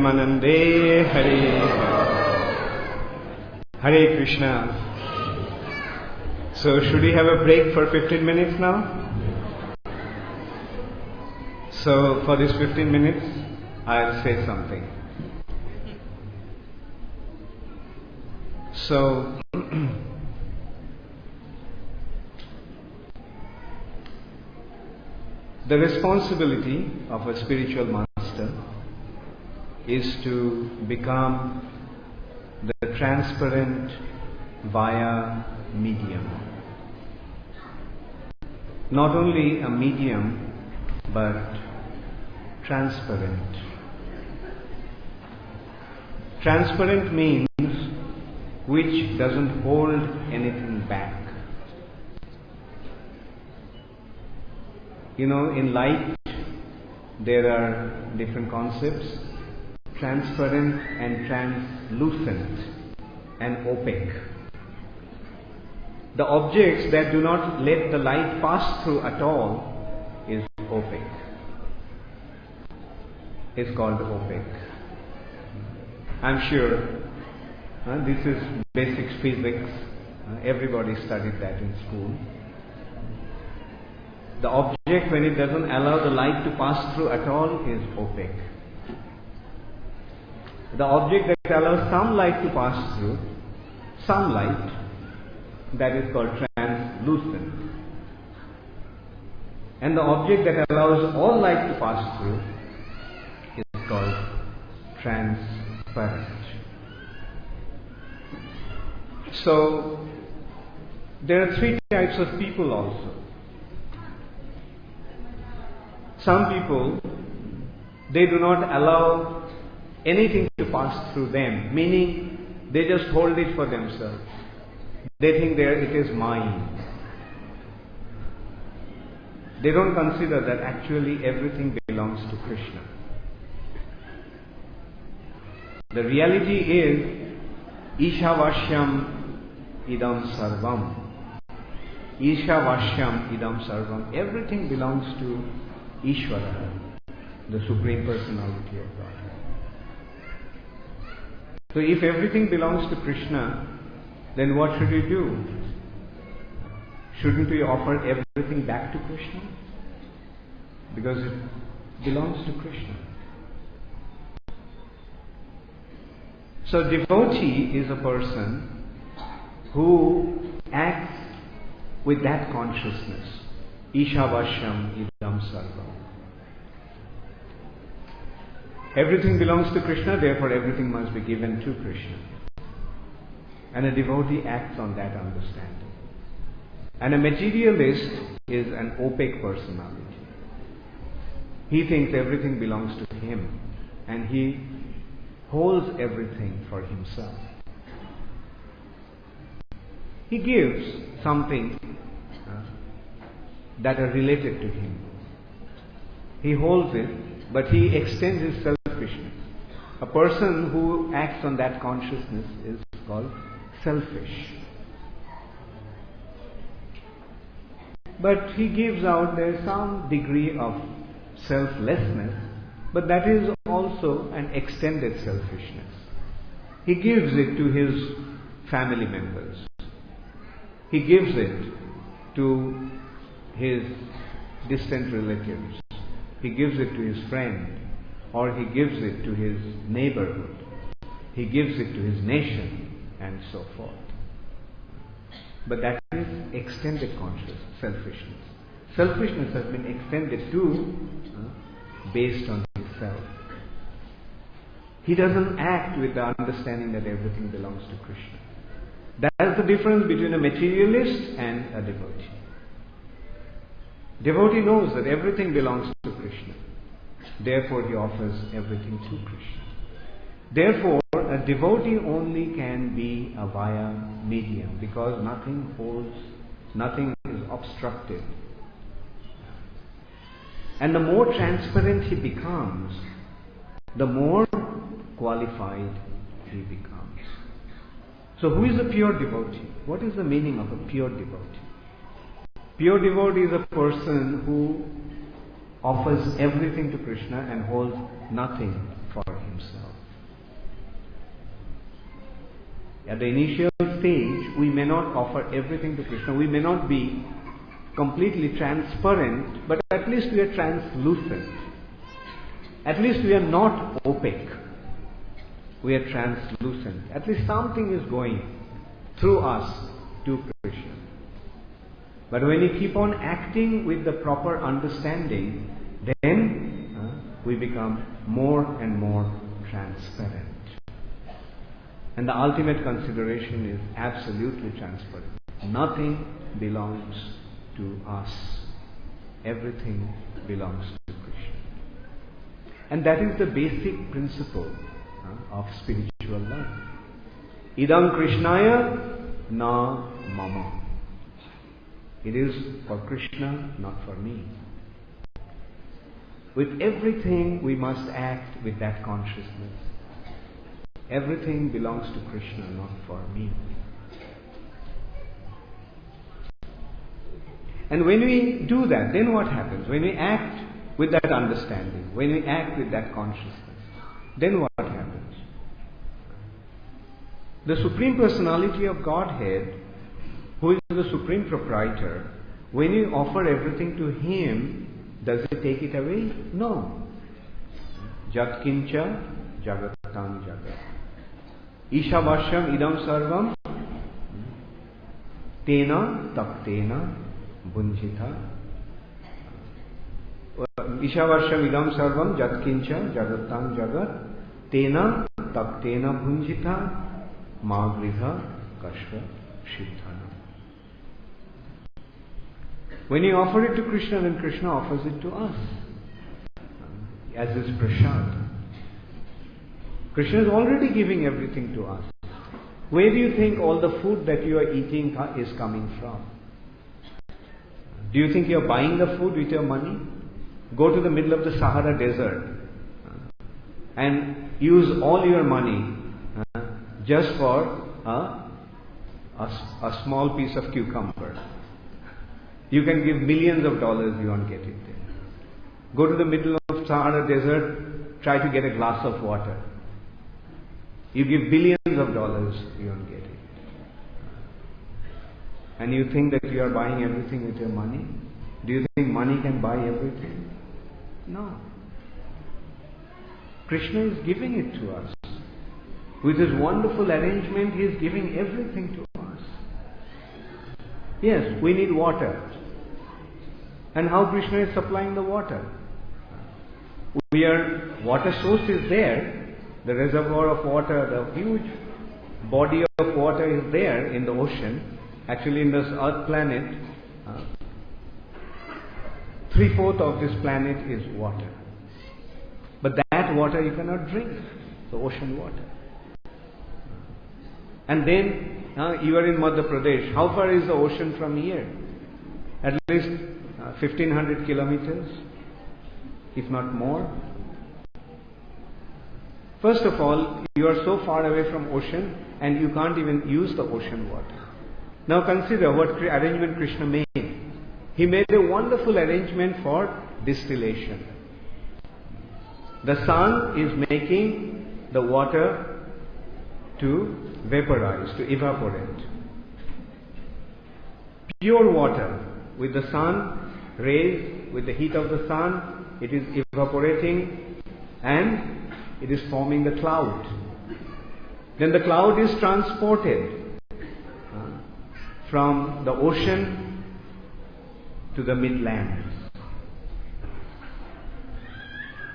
Premanande Hare Hare Krishna. So should we have a break for 15 minutes now? So for this 15 minutes, I'll say something. So the responsibility of a spiritual master is to become the transparent via medium. Not only a medium, but transparent. Transparent means which doesn't hold anything back. You know, in light there are different concepts: transparent and translucent and opaque. The objects that do not let the light pass through at all is opaque. It's called opaque. I'm sure this is basic physics. Everybody studied that in school. The object, when it doesn't allow the light to pass through at all, is opaque. The object that allows some light to pass through, some light, that is called translucent. And the object that allows all light to pass through is called transparent. So, there are three types of people also. Some people, they do not allow anything to pass through them, meaning they just hold it for themselves. They think it is mine. They don't consider that actually everything belongs to Krishna. The reality is, Ishavashyam idam sarvam. Ishavashyam idam sarvam. Everything belongs to Ishvara, the Supreme Personality of God. So if everything belongs to Krishna, then what should we do? Shouldn't we offer everything back to Krishna? Because it belongs to Krishna. So devotee is a person who acts with that consciousness. Ishavashyam idam sarvam. Everything belongs to Krishna, therefore everything must be given to Krishna. And a devotee acts on that understanding. And a materialist is an opaque personality. He thinks everything belongs to him and he holds everything for himself. He gives something that are related to him. He holds it, but he extends his selfishness. A person who acts on that consciousness is called selfish. But he gives out, there is some degree of selflessness, but that is also an extended selfishness. He gives it to his family members. He gives it to his distant relatives. He gives it to his friend, or he gives it to his neighborhood. He gives it to his nation, and so forth. But that is extended conscious selfishness. Selfishness has been extended to based on himself. He doesn't act with the understanding that everything belongs to Krishna. That is the difference between a materialist and a devotee. Devotee knows that everything belongs to Krishna. Therefore he offers everything to Krishna. Therefore a devotee only can be a via medium, because nothing holds, nothing is obstructed. And the more transparent he becomes, the more qualified he becomes. So who is a pure devotee? What is the meaning of a pure devotee? Pure devotee is a person who offers everything to Krishna and holds nothing for himself. At the initial stage, we may not offer everything to Krishna. We may not be completely transparent, but at least we are translucent. At least we are not opaque. We are translucent. At least something is going through us to Krishna. But when you keep on acting with the proper understanding, then we become more and more transparent. And the ultimate consideration is absolutely transparent. Nothing belongs to us. Everything belongs to Krishna. And that is the basic principle of spiritual life. Idam Krishnaya na mama. It is for Krishna, not for me. With everything we must act with that consciousness. Everything belongs to Krishna, not for me. And when we do that, then what happens? When we act with that understanding, when we act with that consciousness, then what happens? The Supreme Personality of Godhead, who is the Supreme Proprietor, when you offer everything to Him, does He take it away? No. Jat kincha jagatam jagat. Ishavashyam idam sarvam tena taktena bunjita. Ishavashyam idam sarvam jat kincha jagatam jagat tena taktena bunjita magridha kashva siddhana. When you offer it to Krishna, then Krishna offers it to us as His prasad. Krishna is already giving everything to us. Where do you think all the food that you are eating is coming from? Do you think you are buying the food with your money? Go to the middle of the Sahara Desert and use all your money just for a small piece of cucumber. You can give millions of dollars, you won't get it there. Go to the middle of Sahara Desert, try to get a glass of water. You give billions of dollars, you won't get it. And you think that you are buying everything with your money? Do you think money can buy everything? No. Krishna is giving it to us. With His wonderful arrangement, He is giving everything to us. Yes, we need water. And how Krishna is supplying the water? Water source is there. The reservoir of water, the huge body of water is there in the ocean. Actually, in this Earth planet, 3/4 of this planet is water. But that water you cannot drink, the ocean water. And then you are in Madhya Pradesh. How far is the ocean from here? At least 1500 kilometers, if not more. First of all, you are so far away from ocean and you can't even use the ocean water. Now consider what arrangement Krishna made. He made a wonderful arrangement for distillation. The sun is making the water to vaporize, to evaporate. Pure water, with the sun rays, with the heat of the sun, it is evaporating and it is forming the cloud. Then the cloud is transported from the ocean to the midlands.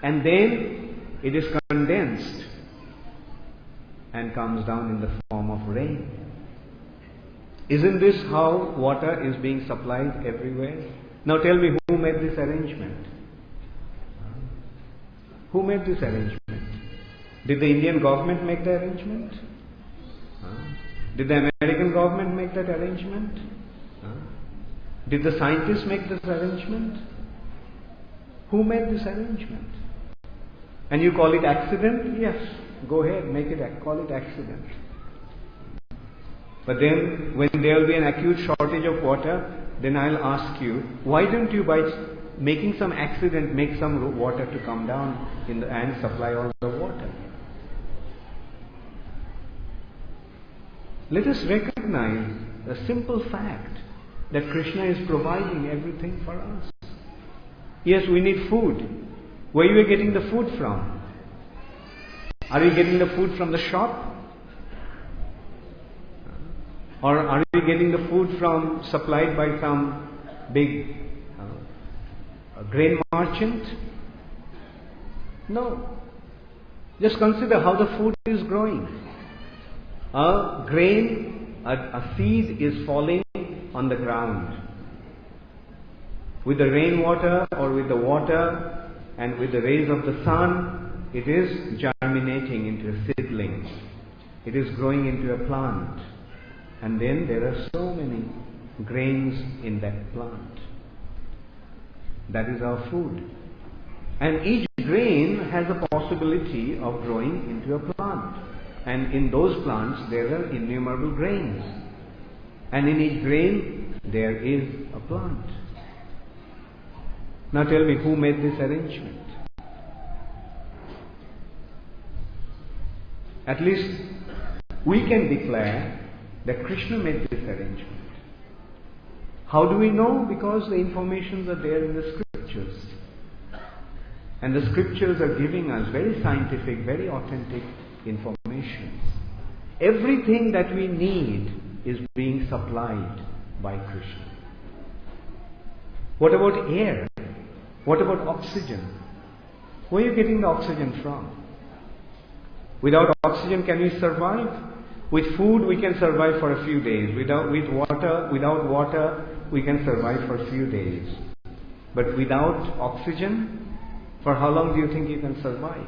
And then it is condensed and comes down in the form of rain. Isn't this how water is being supplied everywhere? Now tell me, who made this arrangement? Who made this arrangement? Did the Indian government make the arrangement? Did the American government make that arrangement? Did the scientists make this arrangement? Who made this arrangement? And you call it accident? Yes, go ahead, call it accident. But then when there will be an acute shortage of water, then I'll ask you, why don't you by making some accident make some water to come down and supply all the water? Let us recognize a simple fact that Krishna is providing everything for us. Yes, we need food. Where are you getting the food from? Are you getting the food from the shop? Or are you getting the food supplied by some big grain merchant? No. Just consider how the food is growing. A grain, a seed is falling on the ground. With the rainwater or with the water and with the rays of the sun, it is germinating into a seedling. It is growing into a plant. And then there are so many grains in that plant. That is our food. And each grain has a possibility of growing into a plant. And in those plants there are innumerable grains. And in each grain there is a plant. Now tell me, who made this arrangement? At least we can declare that Krishna made this arrangement. How do we know? Because the informations are there in the scriptures. And the scriptures are giving us very scientific, very authentic information. Everything that we need is being supplied by Krishna. What about air? What about oxygen? Where are you getting the oxygen from? Without oxygen, can we survive? With food, we can survive for a few days. Without water, we can survive for a few days. But without oxygen, for how long do you think you can survive?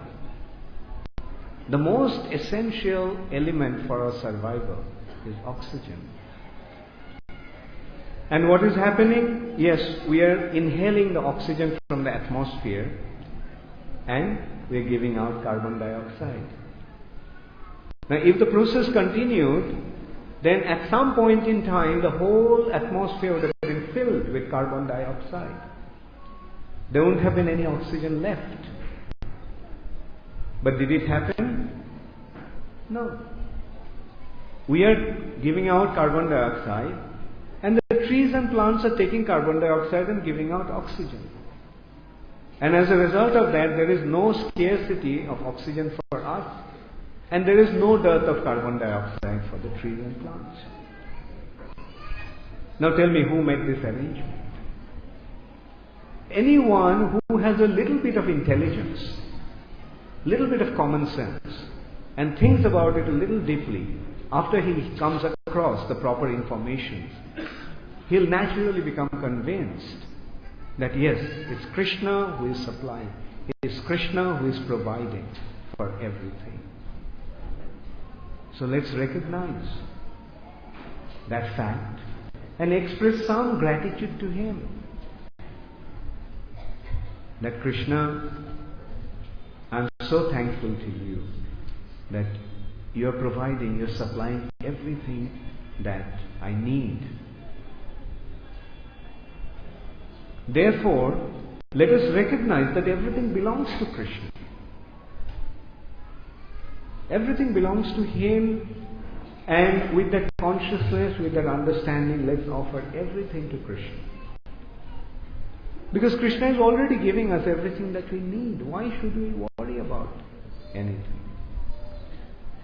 The most essential element for our survival is oxygen. And what is happening? Yes, we are inhaling the oxygen from the atmosphere and we are giving out carbon dioxide. Now, if the process continued, then at some point in time, the whole atmosphere would have been filled with carbon dioxide. There wouldn't have been any oxygen left. But did it happen? No. We are giving out carbon dioxide, and the trees and plants are taking carbon dioxide and giving out oxygen. And as a result of that, there is no scarcity of oxygen for us. And there is no dearth of carbon dioxide for the trees and plants. Now tell me, who made this arrangement? Anyone who has a little bit of intelligence, little bit of common sense, and thinks about it a little deeply, after he comes across the proper information, he'll naturally become convinced that yes, it's Krishna who is supplying. It is Krishna who is providing for everything. So let's recognize that fact and express some gratitude to Him. That Krishna, I'm so thankful to you that you're providing, you're supplying everything that I need. Therefore, let us recognize that everything belongs to Krishna. Everything belongs to Him, and with that consciousness, with that understanding, let's offer everything to Krishna. Because Krishna is already giving us everything that we need. Why should we worry about anything?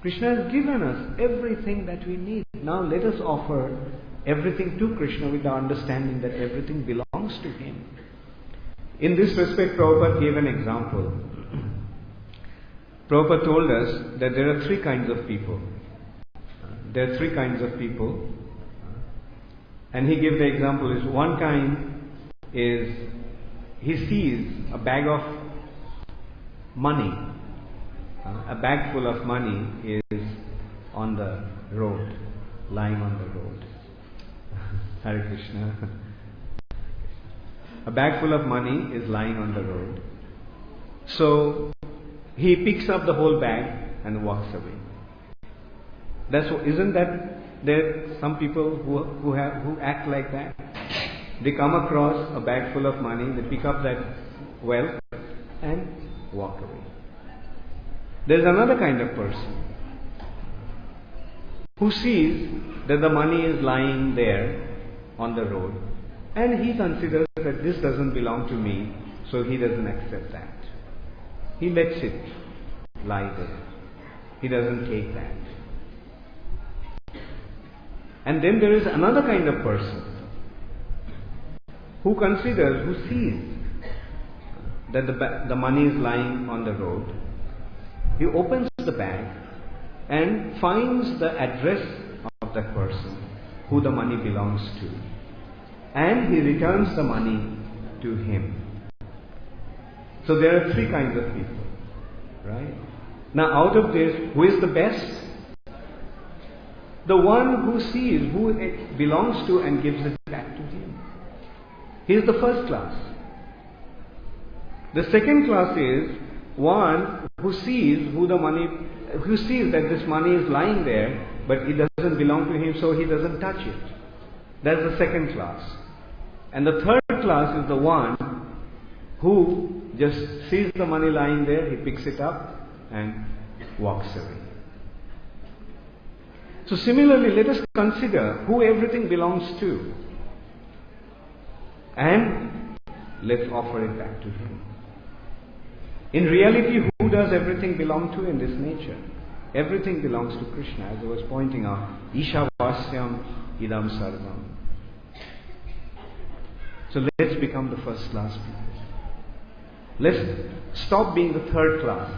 Krishna has given us everything that we need. Now let us offer everything to Krishna with the understanding that everything belongs to Him. In this respect, Prabhupada gave an example. Prabhupada told us that there are three kinds of people. There are three kinds of people. And he gave the example is one kind is he sees a bag of money. A bag full of money is on the road, lying on the road. Hare Krishna. A bag full of money is lying on the road. So he picks up the whole bag and walks away. Isn't that there some people who act like that? They come across a bag full of money, they pick up that wealth and walk away. There is another kind of person. who sees that the money is lying there on the road, and he considers that this doesn't belong to me, so he doesn't accept that. He lets it lie there. He doesn't take that. And then there is another kind of person who considers, who sees that the money is lying on the road. He opens the bag and finds the address of that person who the money belongs to, and he returns the money to him. So there are three kinds of people, right? Now out of this, who is the best? The one who sees who it belongs to and gives it back to him. He is the first class. The second class is one who sees who sees that this money is lying there, but it doesn't belong to him, so he doesn't touch it. That's the second class. And the third class is the one who just sees the money lying there, he picks it up and walks away. So similarly, let us consider who everything belongs to, and let's offer it back to him. In reality, who does everything belong to in this nature? Everything belongs to Krishna, as I was pointing out. Ishavasyam idam sarvam. So let's become the first class people. Let's stop being the third class.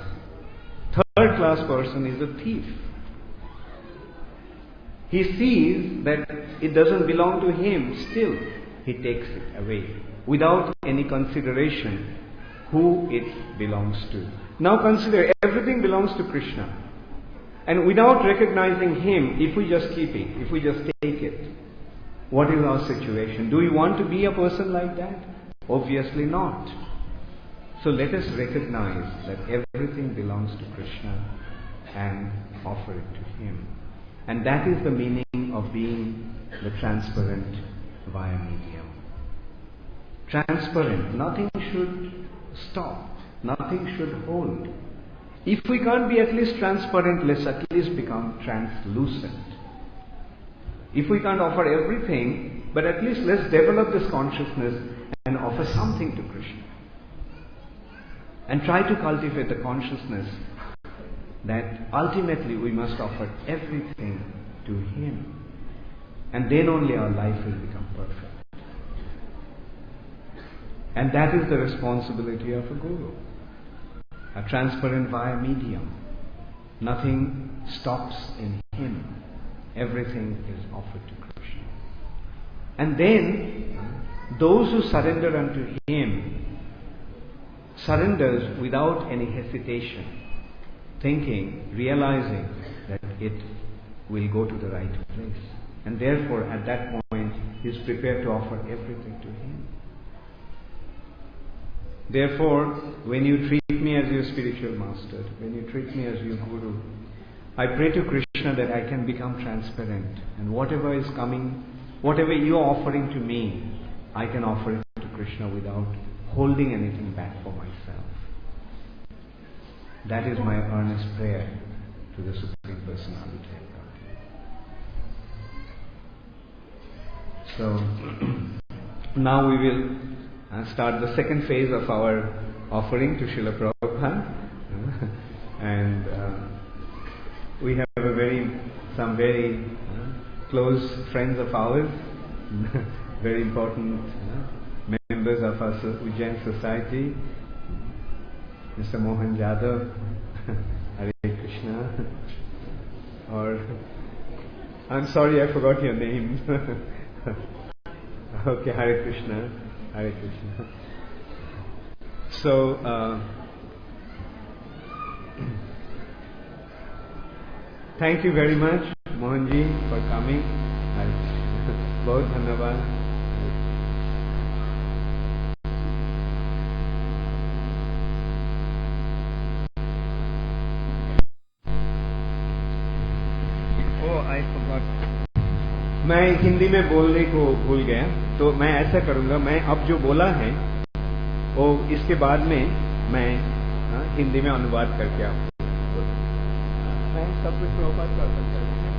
Third class person is a thief. He sees that it doesn't belong to him, still he takes it away without any consideration who it belongs to. Now consider, everything belongs to Krishna. And without recognizing him, if we just keep it, if we just take it, what is our situation? Do we want to be a person like that? Obviously not. So let us recognize that everything belongs to Krishna and offer it to him. And that is the meaning of being the transparent via medium. Transparent, nothing should stop, nothing should hold. If we can't be at least transparent, let's at least become translucent. If we can't offer everything, but at least let's develop this consciousness and offer something to Krishna. And try to cultivate the consciousness that ultimately we must offer everything to him. And then only our life will become perfect. And that is the responsibility of a guru. A transparent via medium. Nothing stops in him. Everything is offered to Krishna. And then, those who surrender unto him, surrenders without any hesitation, thinking, realizing that it will go to the right place. And therefore, at that point, he is prepared to offer everything to him. Therefore, when you treat me as your spiritual master, when you treat me as your guru, I pray to Krishna that I can become transparent, and whatever is coming, whatever you are offering to me, I can offer it to Krishna without holding anything back for myself. That is my earnest prayer to the Supreme Personality of God. So, now we will start the second phase of our offering to Srila Prabhupada. And we have some very close friends of ours, very important members of our Ujjain society, Mr. Mohan Jadhav, Hare Krishna, or I'm sorry I forgot your name. Okay, Hare Krishna, Hare Krishna. So, thank you very much, Mohanji, for coming. Hare Krishna. Bahut dhanyavad. मैं हिंदी में बोलने को भूल गया, तो मैं ऐसा करूंगा, मैं अब जो बोला है वो इसके बाद में मैं हिंदी में अनुवाद करके आपको मैं सब कुछ अनुवाद कर सकता हूँ।